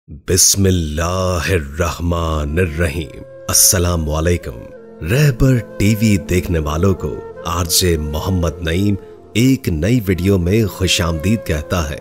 बिस्मिल्लाहिर्रहमानिर्रहीम। अस्सलाम वालेकुम। रहबर टीवी देखने वालों को आरजे मोहम्मद नईम एक नई वीडियो में खुशामदीद कहता है।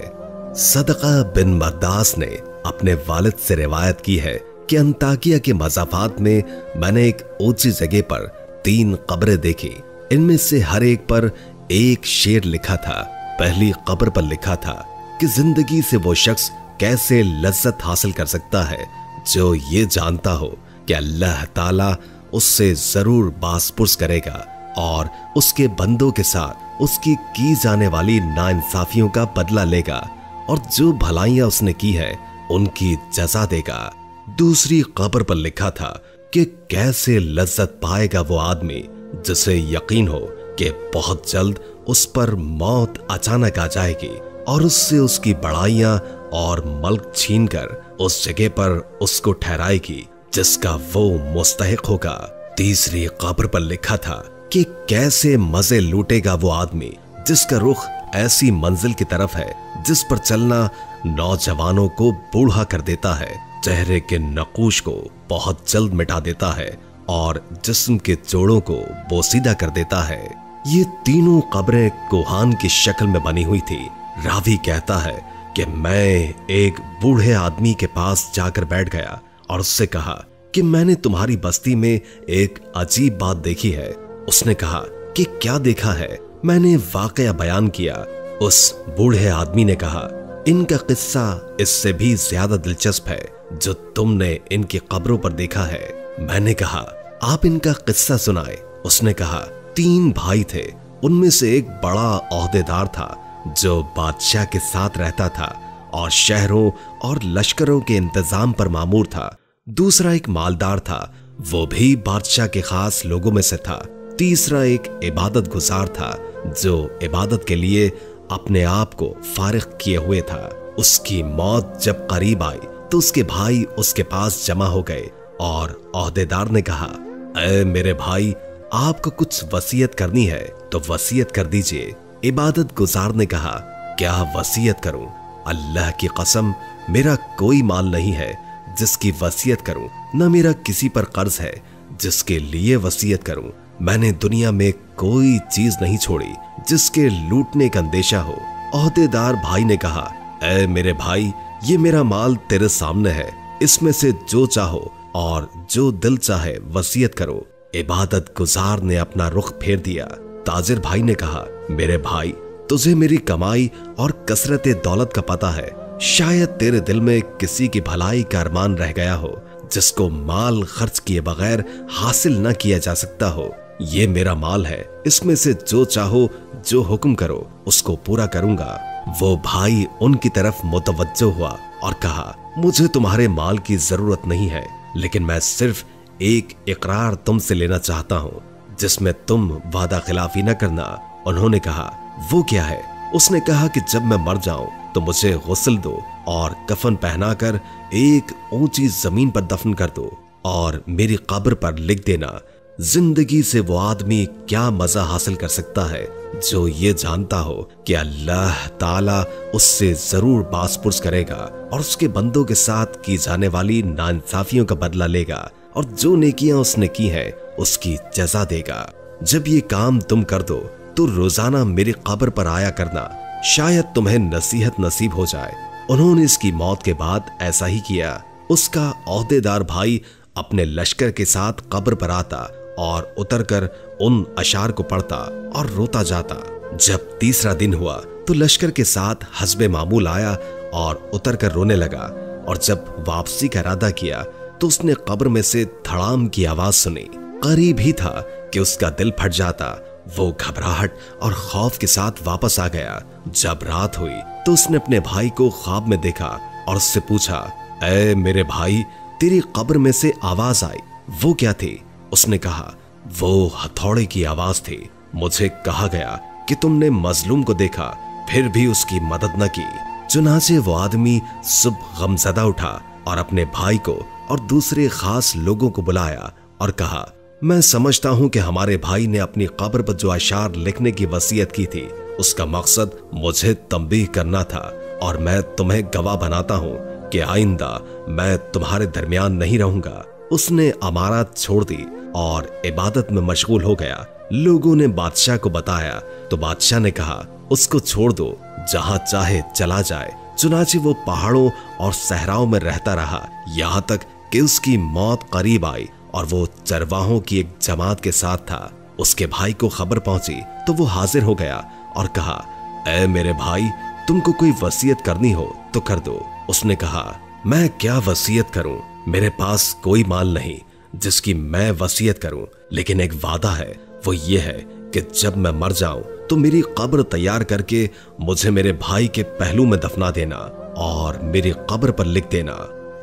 सदका बिन मरदास ने अपने वालिद से रिवायत की है कि अंताकिया के मज़ाफात में मैंने एक ऊंची जगह पर 3 कब्रें देखी। इनमें से हर एक पर एक शेर लिखा था। पहली कब्र पर लिखा था कि जिंदगी से वो शख्स कैसे लज्जत हासिल कर सकता है जो ये जानता हो कि अल्लाह ताला उससे जरूर बासपुर्स करेगा और उसके बंदों के साथ उसकी की जाने वाली नाइंसाफियों का बदला लेगा और जो भलाइयां उसने की है उनकी जजा देगा। दूसरी कब्र पर लिखा था कि कैसे लज्जत पाएगा वो आदमी जिसे यकीन हो कि बहुत जल्द उस पर मौत अचानक आ जाएगी और उससे उसकी बड़ाइयां और मल्क छीनकर उस जगह पर उसको ठहराएगी जिसका वो मुस्तहिक होगा। तीसरी कब्र पर लिखा था कि कैसे मजे लूटेगा वो आदमी जिसका रुख ऐसी मंजिल की तरफ है जिस पर चलना नौजवानों को बूढ़ा कर देता है, चेहरे के नकूश को बहुत जल्द मिटा देता है और जिस्म के जोड़ों को बोसीदा कर देता है। ये तीनों कब्रें कोहान की शक्ल में बनी हुई थी। रावी कहता है कि मैं एक बूढ़े आदमी के पास जाकर बैठ गया और उससे कहा कि मैंने तुम्हारी बस्ती में एक अजीब बात देखी है। उसने कहा कि क्या देखा है? मैंने वाकया बयान किया। उस बूढ़े आदमी ने कहा, इनका किस्सा इससे भी ज्यादा दिलचस्प है जो तुमने इनकी कब्रों पर देखा है। मैंने कहा, आप इनका किस्सा सुनाए। उसने कहा, 3 भाई थे। उनमें से एक बड़ा ओहदेदार था जो बादशाह के साथ रहता था और शहरों और लश्करों के इंतजाम पर मामूर था। दूसरा एक मालदार था, वो भी बादशाह के खास लोगों में से था। तीसरा एक इबादत गुजार था जो इबादत के लिए अपने आप को फारिग किए हुए था। उसकी मौत जब करीब आई तो उसके भाई उसके पास जमा हो गए और ओहदेदार ने कहा, ऐ मेरे भाई, आपको कुछ वसीयत करनी है तो वसीयत कर दीजिए। इबादत गुजार ने कहा, क्या वसीयत करूं? अल्लाह की कसम, मेरा कोई माल नहीं है जिसकी वसीयत करूं, न मेरा किसी पर कर्ज है जिसके लिए वसीयत करूं। मैंने दुनिया में कोई चीज नहीं छोड़ी जिसके लूटने का अंदेशा हो। ओहदेदार भाई ने कहा, ऐ मेरे भाई, ये मेरा माल तेरे सामने है, इसमें से जो चाहो और जो दिल चाहे वसीयत करो। इबादत गुजार ने अपना रुख फेर दिया। ताजिर भाई ने कहा, मेरे भाई, तुझे मेरी कमाई और कसरत दौलत का पता है। शायद तेरे दिल में किसी की भलाई का अरमान रह गया हो जिसको माल खर्च किए बगैर हासिल न किया जा सकता हो। ये मेरा माल है, इसमें से जो चाहो, जो हुक्म करो, उसको पूरा करूंगा। वो भाई उनकी तरफ मुतवज्जो हुआ और कहा, मुझे तुम्हारे माल की जरूरत नहीं है, लेकिन मैं सिर्फ एक इकरार तुमसे लेना चाहता हूँ जिसमें तुम वादा खिलाफी न करना। उन्होंने कहा, वो क्या है? उसने कहा कि जब मैं मर जाऊं तो मुझे गुस्ल दो और कफन पहनाकर एक ऊंची जमीन पर दफन कर दो और मेरी कब्र पर लिख देना, जिंदगी से वो आदमी क्या मजा हासिल कर सकता है जो ये जानता हो कि अल्लाह ताला उससे जरूर बासपुर्स करेगा और उसके बंदों के साथ की जाने वाली नाइंसाफियों का बदला लेगा और जो नेकियां उसने की है उसकी जजा देगा। जब ये काम तुम कर दो तो रोजाना मेरी कब्र पर आया करना, शायद तुम्हें नसीहत नसीब हो जाए। उन्होंने इसकी मौत के बाद ऐसा ही किया। उसका ओहदेदार भाई अपने लश्कर के साथ कब्र पर आता और उतरकर उन अशार को पढ़ता और रोता जाता। जब तीसरा दिन हुआ तो लश्कर के साथ हस्बे मामूल आया और उतरकर रोने लगा और जब वापसी का इरादा किया तो उसने कब्र में से धड़ाम की आवाज सुनी। करीब ही था कि उसका दिल फट जाता। वो घबराहट और खौफ के साथ वापस आ गया। जब रात हुई तो उसने अपने भाई को ख्वाब में देखा और उससे पूछा, ऐ मेरे भाई, तेरी कब्र में से आवाज आई, वो क्या थी? उसने कहा, वो हथौड़े की आवाज थी। मुझे कहा गया कि तुमने मजलूम को देखा फिर भी उसकी मदद न की। चुनाचे वो आदमी सुबह गमज़दा उठा और अपने भाई को और दूसरे खास लोगों को बुलाया और कहा, मैं समझता हूं कि हमारे भाई ने अपनी कब्र पर जो अशार लिखने की वसीयत की थी उसका मकसद मुझे तंबीह करना था और मैं तुम्हें गवाह बनाता हूं कि आइंदा मैं तुम्हारे दरमियान नहीं रहूंगा। उसने अमानत छोड़ दी और इबादत में मशगूल हो गया। लोगों ने बादशाह को बताया तो बादशाह ने कहा, उसको छोड़ दो, जहां चाहे चला जाए। चुनाचे वो पहाड़ों और सहराओं में रहता रहा, यहाँ तक कि उसकी मौत करीब आई और वो चरवाहों की एक जमात के साथ था। उसके भाई को खबर पहुंची तो वो हाजिर हो गया और कहा, ऐ मेरे भाई, तुमको कोई वसीयत करनी हो तो कर दो। उसने कहा, मैं क्या वसीयत करूं, मेरे पास कोई माल नहीं जिसकी मैं वसीयत करूं, लेकिन एक वादा है, वो ये है कि जब मैं मर जाऊं तो मेरी कब्र तैयार करके मुझे मेरे भाई के पहलू में दफना देना और मेरी कब्र पर लिख देना।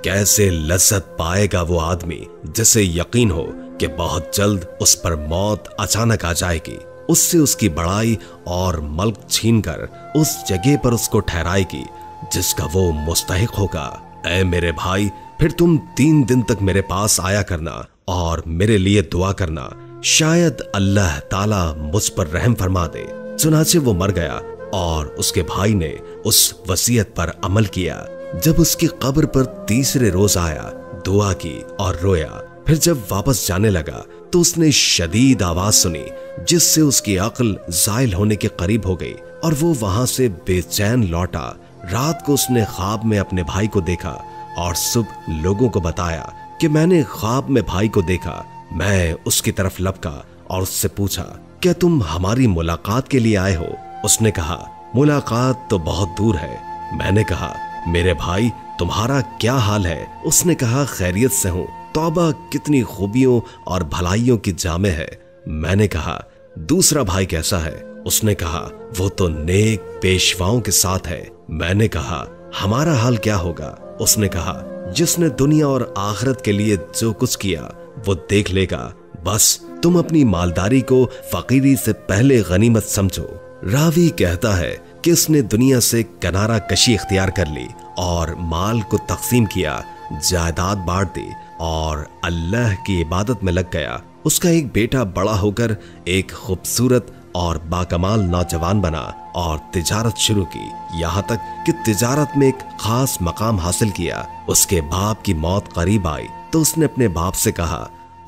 कैसे लज्जत पाएगा वो आदमी जिसे यकीन हो कि बहुत जल्द उस पर मौत अचानक आ जाएगी, उससे उसकी बड़ाई और मल्क छीनकर उस जगह पर उसको ठहराएगी जिसका वो मुस्तहिक होगा। ऐ मेरे भाई, फिर तुम 3 दिन तक मेरे पास आया करना और मेरे लिए दुआ करना, शायद अल्लाह ताला मुझ पर रहम फरमा दे। चुनाचे वो मर गया और उसके भाई ने उस वसीयत पर अमल किया। जब उसकी कब्र पर तीसरे रोज आया, दुआ की और रोया। फिर जब वापस जाने लगा तो उसने शदीद आवाज सुनी जिससे उसकी अक्ल जायल होने के करीब हो गई और वो वहां से बेचैन लौटा। रात को उसने ख्वाब में अपने भाई को देखा और सुबह लोगों को बताया कि मैंने ख्वाब में भाई को देखा। मैं उसकी तरफ लपका और उससे पूछा, क्या तुम हमारी मुलाकात के लिए आए हो? उसने कहा, मुलाकात तो बहुत दूर है। मैंने कहा, मेरे भाई, तुम्हारा क्या हाल है? उसने कहा, खैरियत से हूं। तौबा, कितनी खूबियों और भलाइयों की जामे है। मैंने कहा, दूसरा भाई कैसा है? उसने कहा, वो तो नेक पेशवाओं के साथ है। मैंने कहा, हमारा हाल क्या होगा? उसने कहा, जिसने दुनिया और आखिरत के लिए जो कुछ किया वो देख लेगा। बस तुम अपनी मालदारी को फकीरी से पहले गनीमत समझो। रावी कहता है कि उसने दुनिया से किनारा कशी इख्तियार कर ली और माल को तकसीम किया, जायदाद बांट दी और अल्लाह की इबादत में लग गया। उसका एक बेटा बड़ा होकर एक खूबसूरत और बाकमाल नौजवान बना और तिजारत शुरू की, यहाँ तक कि तिजारत में एक खास मकाम हासिल किया। उसके बाप की मौत करीब आई तो उसने अपने बाप से कहा,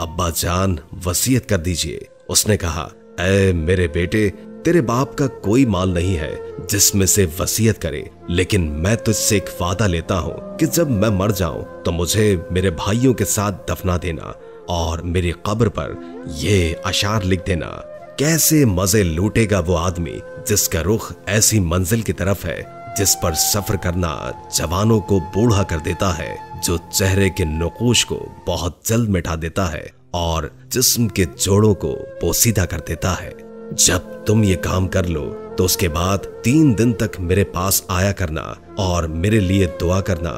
अब्बा जान, वसीयत कर दीजिए। उसने कहा, ऐ मेरे बेटे, तेरे बाप का कोई माल नहीं है जिसमें से वसीयत करे, लेकिन मैं तुझसे एक वादा लेता हूँ कि जब मैं मर जाऊं तो मुझे मेरे भाइयों के साथ दफना देना और मेरी कब्र पर ये अशार लिख देना। कैसे मजे लूटेगा वो आदमी जिसका रुख ऐसी मंजिल की तरफ है जिस पर सफर करना जवानों को बूढ़ा कर देता है, जो चेहरे के नकूश को बहुत जल्द मिटा देता है और जिस्म के जोड़ों को पोसीदा कर देता है। जब तुम ये काम कर लो तो उसके बाद 3 दिन तक मेरे पास आया करना और मेरे लिए दुआ करना।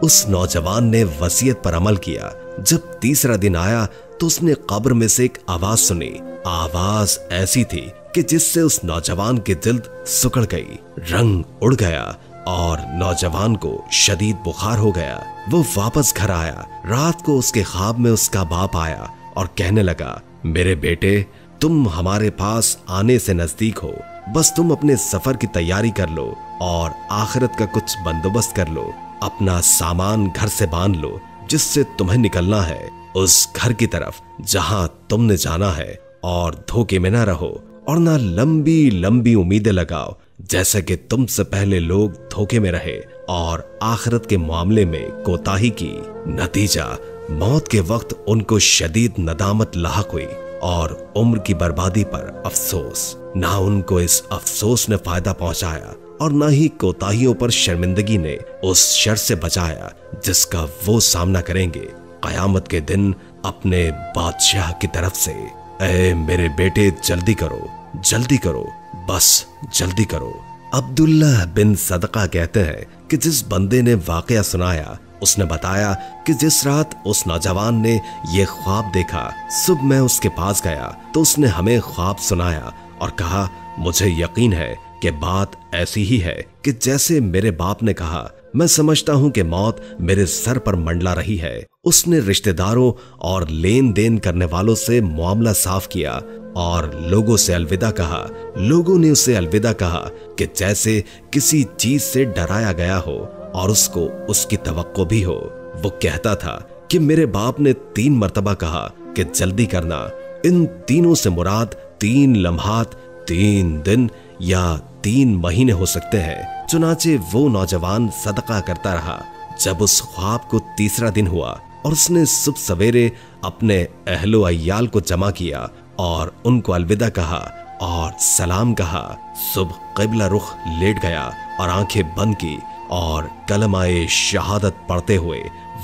उस नौजवान ने वसीयत पर अमल किया। जब तीसरा दिन आया तो उसने कब्र में से एक आवाज सुनी। आवाज ऐसी थी कि जिससे उस नौजवान की जिल्द सुकड़ गई, रंग उड़ गया और नौजवान को शदीद बुखार हो गया। वो वापस घर आया। रात को उसके ख्वाब में उसका बाप आया और कहने लगा, मेरे बेटे, तुम हमारे पास आने से नजदीक हो, बस तुम अपने सफर की तैयारी कर लो और आखिरत का कुछ बंदोबस्त कर लो। अपना सामान घर से बांध लो जिससे तुम्हें निकलना है उस घर की तरफ जहां तुमने जाना है, और धोखे में ना रहो और ना लंबी लंबी उम्मीदें लगाओ जैसा कि तुमसे पहले लोग धोखे में रहे और आखिरत के मामले में कोताही की। नतीजा, मौत के वक्त उनको शदीद नदामत लाहक हुई और उम्र की बर्बादी पर अफसोस। ना उनको इस अफसोस ने फायदा पहुंचाया और ना ही कोताहियों पर शर्मिंदगी ने उस शर से बचाया जिसका वो सामना करेंगे कयामत के दिन अपने बादशाह की तरफ से। ऐ मेरे बेटे, जल्दी करो, जल्दी करो, बस जल्दी करो। अब्दुल्लाह बिन सदका कहते हैं कि जिस बंदे ने वाकया सुनाया उसने बताया कि जिस रात उस नौजवान ने ये ख्वाब देखा, सुबह मैं उसके पास गया तो उसने हमें ख्वाब सुनाया और कहा, मुझे यकीन है कि बात ऐसी ही है कि जैसे मेरे बाप ने कहा। मैं समझता हूं कि मौत मेरे सर पर मंडला रही है। उसने रिश्तेदारों और लेन देन करने वालों से मामला साफ किया और लोगों से अलविदा कहा। लोगों ने उसे अलविदा कहा कि जैसे किसी चीज से डराया गया हो और उसको उसकी तवक्को भी हो। वो कहता था कि मेरे बाप ने 3 मर्तबा कहा कि जल्दी करना। इन तीनों से मुराद 3 लम्हात, 3 दिन या 3 महीने हो सकते हैं। चुनाचे वो नौजवान सदका करता रहा। जब उस ख्वाब को 3रा दिन हुआ और उसने सुबह सवेरे अपने अहलो अय्याल को जमा किया और उनको अलविदा कहा और सलाम कहा, सुबह क़िबला रुख लेट गया और आंखें बंद की और कलमाए शहादत पढ़ते हुए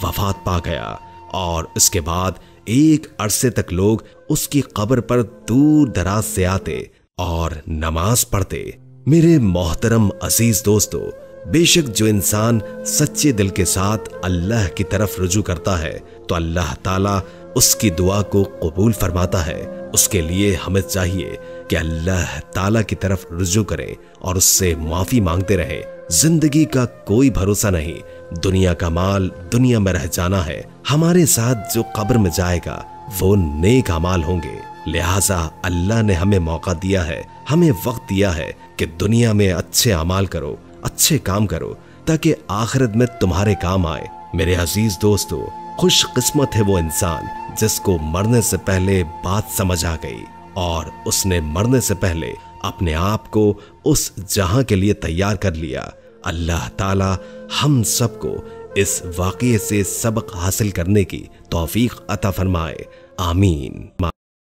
वफात पा गया। और इसके बाद एक अरसे तक लोग उसकी कब्र पर दूर दराज से आते और नमाज पढ़ते। मेरे मोहतरम अजीज दोस्तों, बेशक जो इंसान सच्चे दिल के साथ अल्लाह की तरफ रुजू करता है तो अल्लाह ताला उसकी दुआ को कबूल फरमाता है। उसके लिए हमें चाहिए कि अल्लाह ताला की तरफ रुजू करें और उससे माफी मांगते रहें। जिंदगी का कोई भरोसा नहीं, दुनिया का माल दुनिया में रह जाना है। हमारे साथ जो कब्र में जाएगा वो नेक अमाल होंगे। लिहाजा अल्लाह ने हमें मौका दिया है, हमें वक्त दिया है कि दुनिया में अच्छे अमाल करो, अच्छे काम करो ताकि आखिरत में तुम्हारे काम आए। मेरे अजीज दोस्तों, खुशकिस्मत है वो इंसान जिसको मरने से पहले बात समझ आ गई और उसने मरने से पहले अपने आप को उस जहां के लिए तैयार कर लिया। अल्लाह ताला हम सबको इस वाक़ये से सबक हासिल करने की तौफीक अता फरमाए। आमीन।